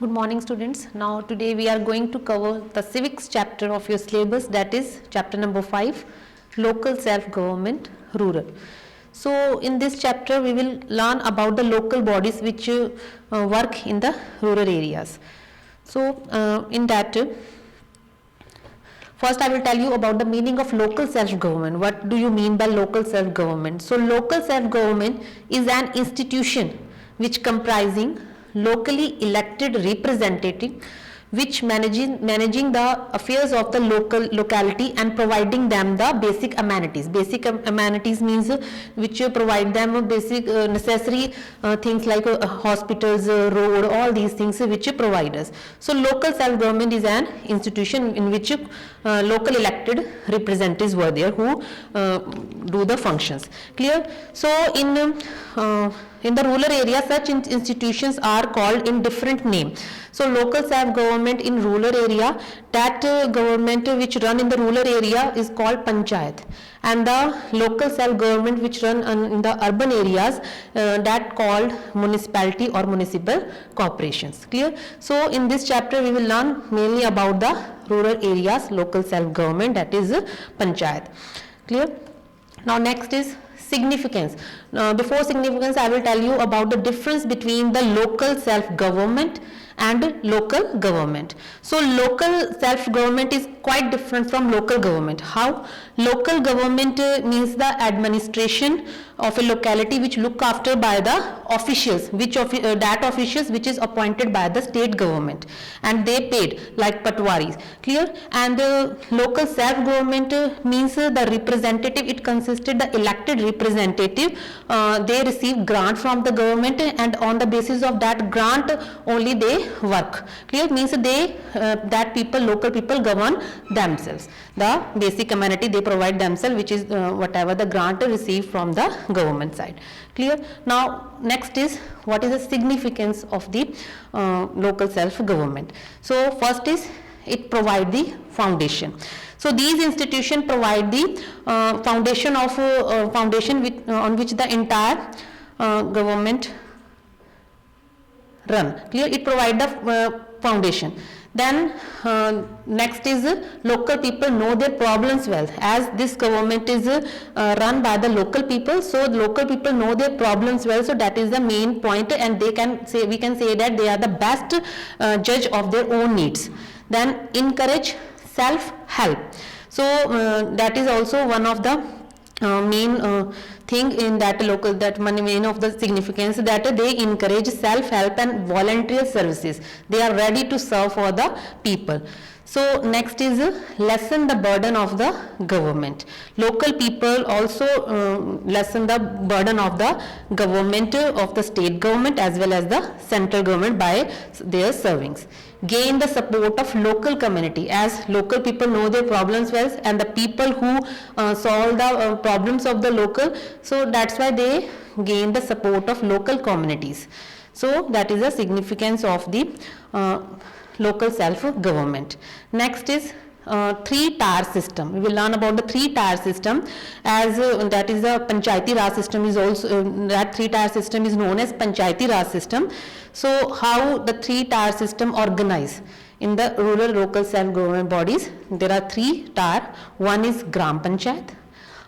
Good morning students. Now today we are going to cover the civics chapter of your syllabus, that is chapter number 5, local self-government rural. So in this chapter we will learn about the local bodies which work in the rural areas. So in that first I will tell you about the meaning of local self-government. What do you mean by local self-government? So local self-government is an institution which comprising locally elected representative which managing the affairs of the locality and providing them the basic amenities. Basic amenities means which provide them basic necessary things like hospitals, road, all these things which provide us. So local self-government is an institution in which local elected representatives were there who do the functions. Clear? So in the rural area, such institutions are called in different names. So local self-government in rural area, that government which run in the rural area is called panchayat, and the local self-government which run in the urban areas that called municipality or municipal corporations. Clear? So in this chapter we will learn mainly about the rural areas local self-government, that is panchayat. Clear? Now next is significance. Before significance, I will tell you about the difference between the local self-government and local government. So local self-government is quite different from local government. How? Local government means the administration of a locality which look after by the officials, that officials which is appointed by the state government and they paid like patwaris. Clear? And local self-government means the representative, it consisted the elected representative, they receive grant from the government and on the basis of that grant only they work. Clear? Means they that people, local people govern themselves. The basic amenity they provide themselves, which is whatever the grant received from the government side. Clear? Now next is what is the significance of the local self-government. So first is it provide the foundation. So these institutions provide the foundation of foundation on which the entire government run. Clear? It provide the foundation. Then next is local people know their problems well. As this government is run by the local people, so local people know their problems well. So that is the main point, and they can say, we can say that they are the best judge of their own needs. Then encourage self-help. So that is also one of the main thing in that local, that main of the significance, that they encourage self-help and voluntary services. They are ready to serve for the people. So next is lessen the burden of the government. Local people also lessen the burden of the government, of the state government as well as the central government by their servings. Gain the support of local community, as local people know their problems well and the people who solve the problems of the local, so that's why they gain the support of local communities. So that is the significance of the local self-government. Next is 3-tier system. We will learn about the 3-tier system, as that is the Panchayati Raj system is also that 3-tier system is known as Panchayati Raj system. So how the 3-tier system organize in the rural local self-government bodies? There are 3 tier. One is Gram Panchayat,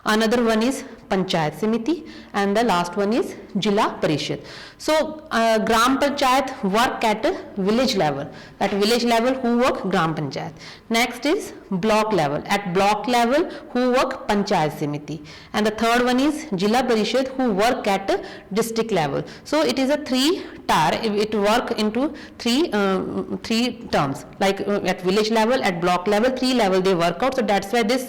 another one is Panchayat Samiti, and the last one is Jila Parishad. So Gram Panchayat work at village level. At village level who work? Gram Panchayat. Next is block level. At block level who work? Panchayat Samiti. And the third one is Jila Parishad who work at district level. So it is a 3-tier. It work into three terms, like at village level, at block level, 3 level they work out. So that's why this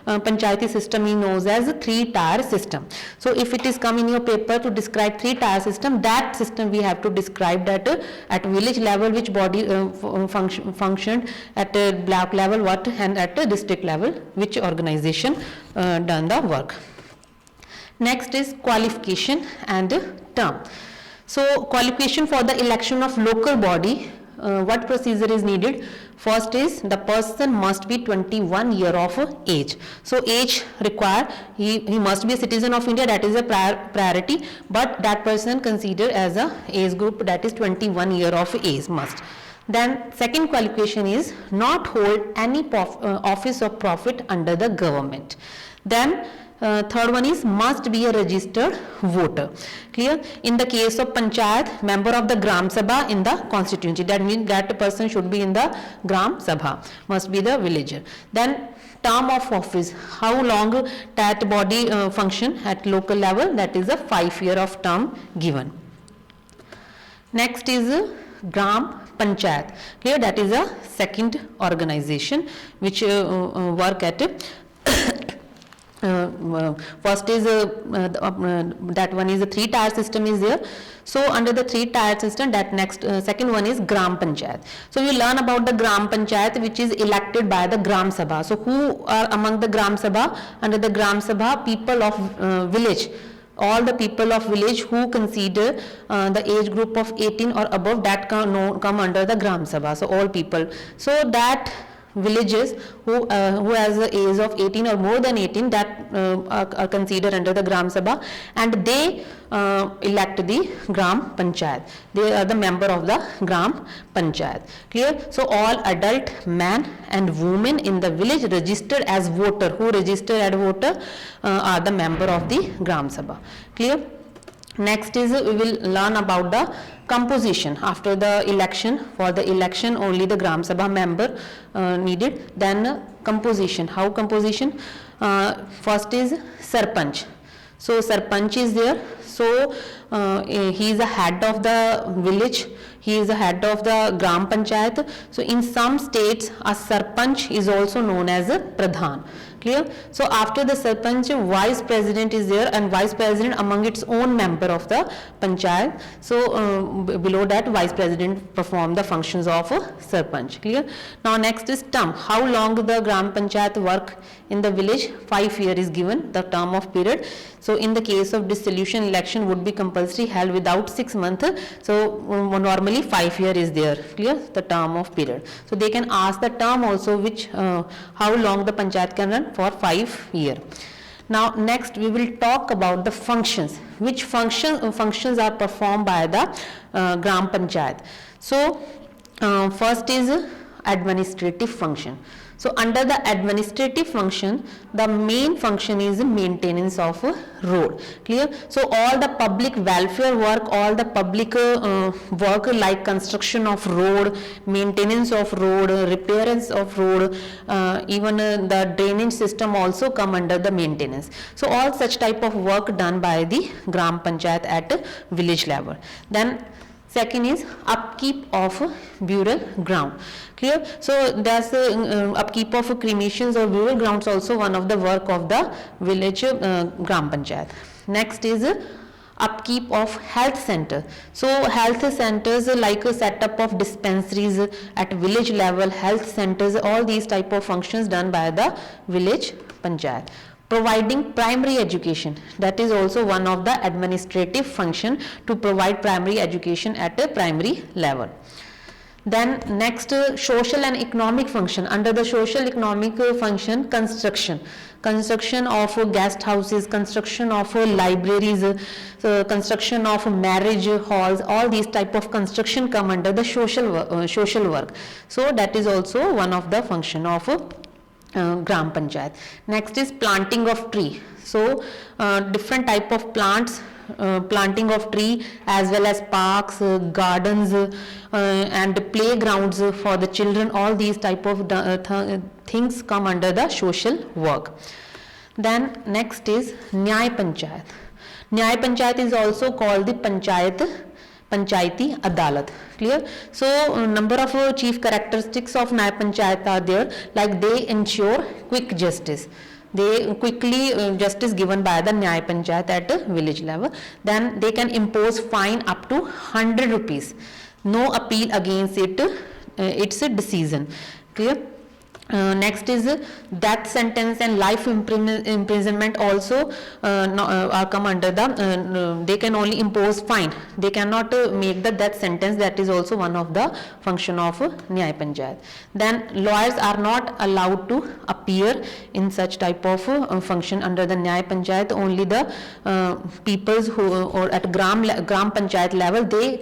Panchayati system is known as a 3-tier system. So if it is come in your paper to describe 3-tier system, that system we have to describe that at village level which body functioned, at block level what, and at district level which organization done the work. Next is qualification and term. So qualification for the election of local body what procedure is needed? First is the person must be 21 year of age. So age require, he must be a citizen of India, that is a priority, but that person considered as a age group that is 21 year of age must. Then second qualification is not hold any office of profit under the government. Then third one is must be a registered voter. Clear? In the case of panchayat, member of the Gram Sabha in the constituency, that means that person should be in the Gram Sabha, must be the villager. Then term of office, how long that body function at local level, that is a 5 year of term given. Next is Gram Panchayat. Clear? That is a second organization which work at first is that one is a 3-tier system is there. So under the 3-tier system, that next second one is Gram Panchayat. So you learn about the Gram Panchayat which is elected by the Gram Sabha. So who are among the Gram Sabha? Under the Gram Sabha, people of village, all the people of village who consider the age group of 18 or above, that come under the Gram Sabha. So all people. So that villages who has the age of 18 or more than 18, that are considered under the Gram Sabha, and they elect the Gram Panchayat. They are the member of the Gram Panchayat. Clear? So all adult men and women in the village registered as voter, who register as voter are the member of the Gram Sabha. Clear? Next is we will learn about the composition after the election. For the election only the Gram Sabha member needed. Then composition. How composition? First is Sarpanch. So Sarpanch is there. So he is the head of the village. He is the head of the Gram Panchayat. So in some states a Sarpanch is also known as a Pradhan. Clear? So after the Sarpanch, vice president is there, and vice president among its own member of the panchayat. So below that vice president perform the functions of Sarpanch. Clear? Now next is term. How long the Gram Panchayat work in the village? 5 years is given the term of period. So in the case of dissolution, election would be compulsory held without 6 months. So normally 5 years is there. Clear? The term of period. So they can ask the term also, which how long the panchayat can run, for 5 years. Now next we will talk about the functions. Which functions are performed by the Gram Panchayat. So first is administrative function. So under the administrative function, the main function is maintenance of road. Clear? So all the public welfare work, all the public work like construction of road, maintenance of road, repairs of road, even the drainage system also come under the maintenance. So all such type of work done by the Gram Panchayat at village level. Then second is upkeep of burial ground. Clear? So that's upkeep of cremations or burial grounds also one of the work of the village Gram Panchayat. Next is upkeep of health center. So health centers like a setup of dispensaries at village level, health centers, all these type of functions done by the village panchayat. Providing primary education, that is also one of the administrative function, to provide primary education at a primary level. Then next social and economic function. Under the social economic function, construction of guest houses, construction of libraries, construction of marriage halls, all these type of construction come under the social work. So that is also one of the function of Gram Panchayat. Next is planting of tree. So different type of plants, planting of tree as well as parks, gardens and playgrounds for the children, all these type of things come under the social work. Then next is Nyay Panchayat. Nyay Panchayat is also called the Panchayati Adalat. Clear? So number of chief characteristics of Nyay Panchayat are there, like they ensure quick justice. They quickly justice given by the Nyay Panchayat at the village level. Then they can impose fine up to 100 rupees. No appeal against it, it's a decision. Clear? Next is death sentence and life imprisonment also are come under the they can only impose fine, they cannot make the death sentence. That is also one of the function of Nyay Panchayat. Then lawyers are not allowed to appear in such type of function under the Nyay Panchayat. Only the peoples who or at gram panchayat level they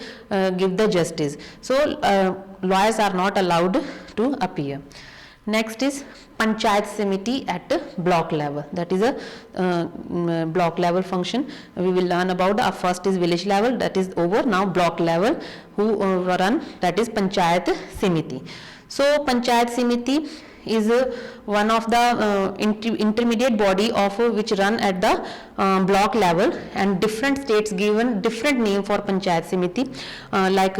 give the justice. So lawyers are not allowed to appear. Next is Panchayat Samiti at block level. That is a block level function. We will learn about the first is village level, that is over. Now block level who run, that is Panchayat Samiti. So Panchayat Samiti is one of the intermediate body of which run at the block level, and different states given different name for Panchayat Samiti like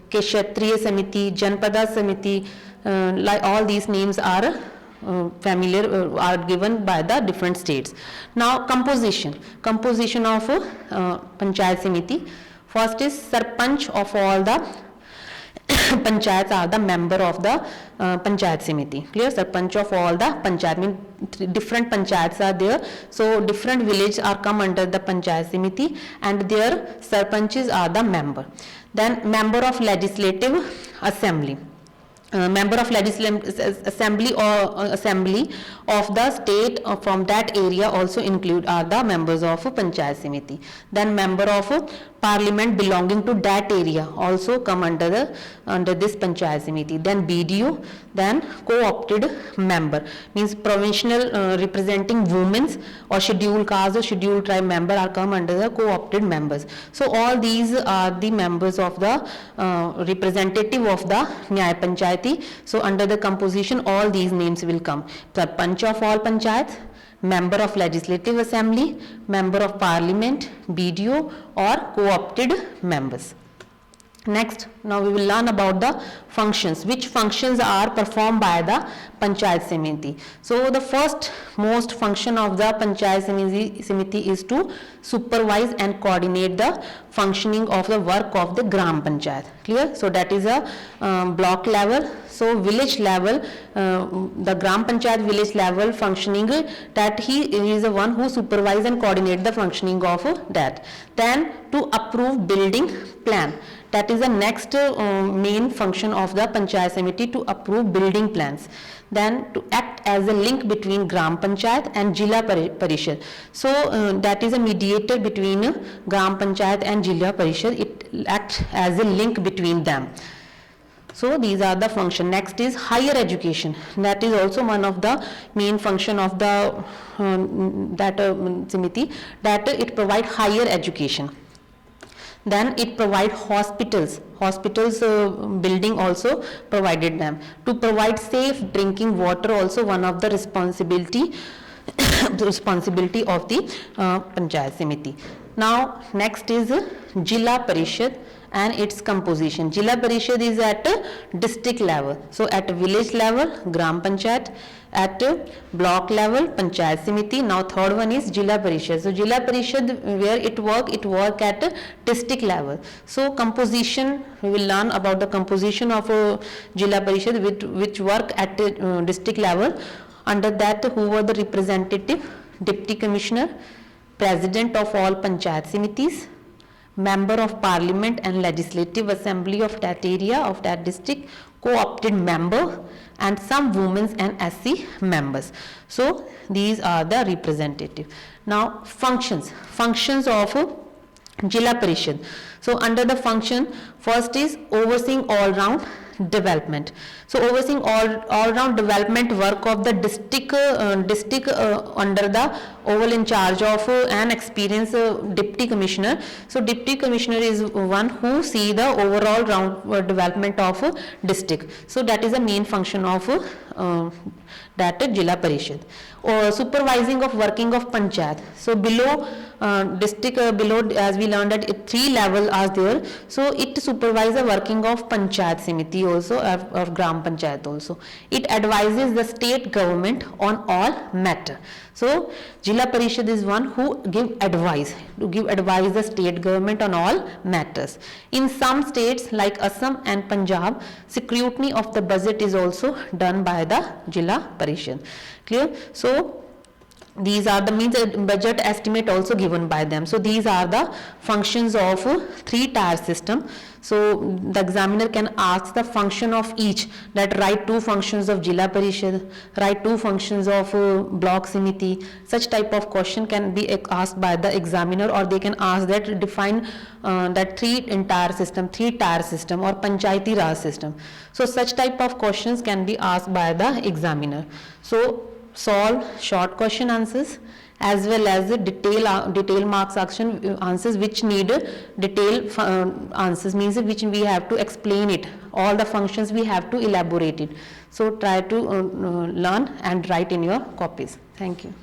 Kshatriya Samiti, Janpada Samiti. Like all these names are familiar, are given by the different states. Now composition of Panchayat Samiti. First is Sarpanch of all the panchayats are the member of the Panchayat Samiti. Clear? Sarpanch of all the panchayat, mean different panchayats are there. So different villages are come under the Panchayat Samiti and their sarpanches are the member. Then member of legislative assembly. Member of legislative assembly or assembly of the state from that area also include are the members of Panchayat Samiti. Then member of parliament belonging to that area also come under this Panchayat Samiti. Then BDO, then co-opted member, means provincial representing women's or scheduled caste or scheduled tribe member are come under the co-opted members. So all these are the members of the representative of the Nyay Panchayati. So under the composition all these names will come. Sarpanch of all panchayats, member of legislative assembly, member of parliament, BDO or co-opted members. Next, now we will learn about the functions. Which functions are performed by the Panchayat Samiti? So the first most function of the Panchayat Samiti is to supervise and coordinate the functioning of the work of the Gram Panchayat. Clear? So that is a block level. So village level, the Gram Panchayat village level functioning, that he is the one who supervise and coordinate the functioning of that. Then to approve building plan. That is the next main function of the Panchayat Samiti, to approve building plans. Then to act as a link between Gram Panchayat and Jilla Parishad. So that is a mediator between Gram Panchayat and Jilla Parishad. It acts as a link between them. So these are the function. Next is higher education. That is also one of the main function of the Samiti, that it provide higher education. Then it provide hospitals building also provided them. To provide safe drinking water also one of the responsibility of the Panchayat Samiti. Now next is Jilla Parishad and its composition. Jilla Parishad is at district level. So at village level Gram Panchayat, at block level Panchayat Samiti. Now third one is Jilla Parishad. So Jilla Parishad, where it work at district level. So composition, we will learn about the composition of Jilla Parishad which work at district level. Under that, who were the representative, deputy commissioner, president of all Panchayat Samitis, member of parliament and legislative assembly of that area, of that district, co-opted member, and some women's and SC members. So these are the representative. Now functions of Jilla Parishad. So under the function, first is overseeing all round development. So overseeing all round development work of the district under the overall in charge of an experienced deputy commissioner. So deputy commissioner is one who see the overall round development of district. So that is the main function of that Jilla Parishad. Supervising of working of panchayat. So below district below, as we learned that 3 levels are there, so it supervises the working of Panchayat Samiti also, of Gram Panchayat also. It advises the state government on all matter. So Jila Parishad is one who give advice the state government on all matters. In some states like Assam and Punjab, scrutiny of the budget is also done by the Jila Parishad. Clear? So these are the means budget estimate also given by them. So these are the functions of 3-tier system. So the examiner can ask the function of each, that write 2 functions of Jila Parishad, write 2 functions of block Samiti. Such type of question can be asked by the examiner, or they can ask that define that 3-tier system or Panchayati Raj system. So such type of questions can be asked by the examiner. So solve short question answers as well as the detail marks action answers which need detail answers, means which we have to explain it, all the functions we have to elaborate it. So try to learn and write in your copies. Thank you.